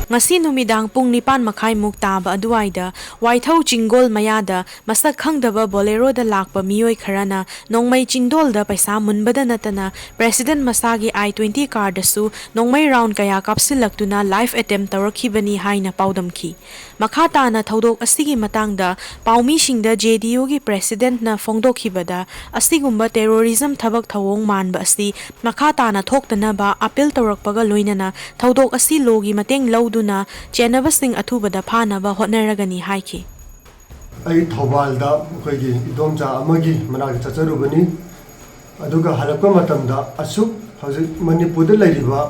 Ngasi numidang pung nipan makai muk taba aduaida waithau chingol mayada masak khangdaba bolero da lakpa miyoi kharana nongmai chindol da paisa munbada natana president masagi I-20 car dasu nongmai round kaya kapsilaktuna live attempt tawrakhibani haina paudamki makhata na thodok asigi matangda paumi singda JDU gi president na fongdokhibada asigumba terrorism thabak thawong manba asi makhata na thoktana ba appeal tawrakpaga loinana thodok asi logi mateng lauduna chenabasing athubada phanaba hotnaragani haiki ai thobalda khoigi idomcha amagi managi chacharubani aduga halakpa matamda asuk hauji manipurda lairiba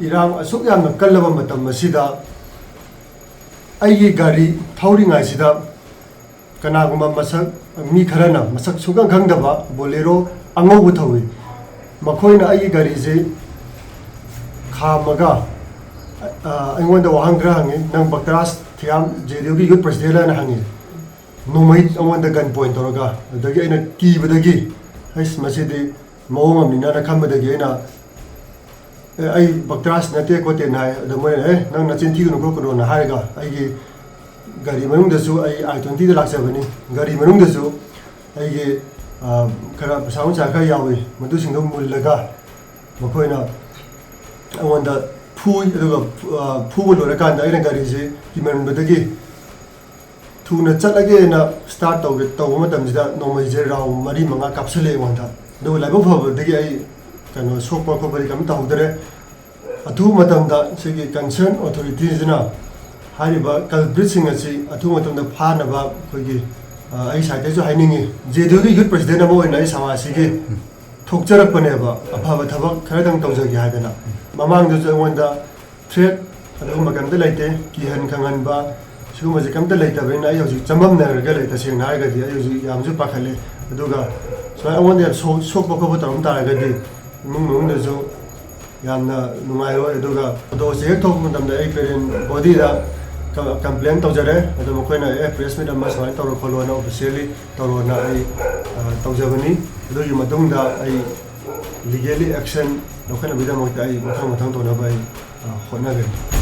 irang asuk yamna kallaba matam masida aigi gari thauringai sida kanaguma masak mi kharana masak sugang khangdaba bolero angobu thawi makhoina aigi gari je khamaga aingwanda wahangra hangi nang bakras thiam JDU gi youth president na hangi nomai aingwanda gun point toroga dagi aina ki badagi ais masidi mawong amnina na khambadagi aina ai bakras nate kote nai adamoi nang nachin thi no ko na haiga ai gi gari manung da su ai I-20 da laksabani gari manung da su ai gi khara saung cha kha yawi madu singdom mullaga makhoina aingwanda 푸 로라칸다 이런 가리지 이만 버더기 투나 찰라게나 스타트 tàu 마담지다 노마이제 라우 마리 망가 갑슬레 원다 너 라이브 퍼버더기 아이 간노 소파 퍼버리 감 타우드레 아투 마담다 세기 컨선 어토리티즈나 하리바 칼브리싱 아치 아투 마담다 파나바 거기 아이 사이드에서 하이닝이 제도기 그 프레시던트 모이나 이 상황시기 톡저럭번에바 아파바 타박 카라당 tawjagi 하데나 mamangdu wanda threat aduma kamta laite ki han khangan ba suma je kamta laita bena ayo ji chamam na ga laita sing na ga di ayo ji yamju pakhale aduga so I want so ba ko ta ta ga di mung da so yamna numayo aduga do se thok mun dam da ai parent body da complaint tawjare aduma koina a press meet amma sai tawro follow na officially tawro na ai tawjabani adugi matung da ai legally action Lokan na bida mo tayo matang to na bay honagin.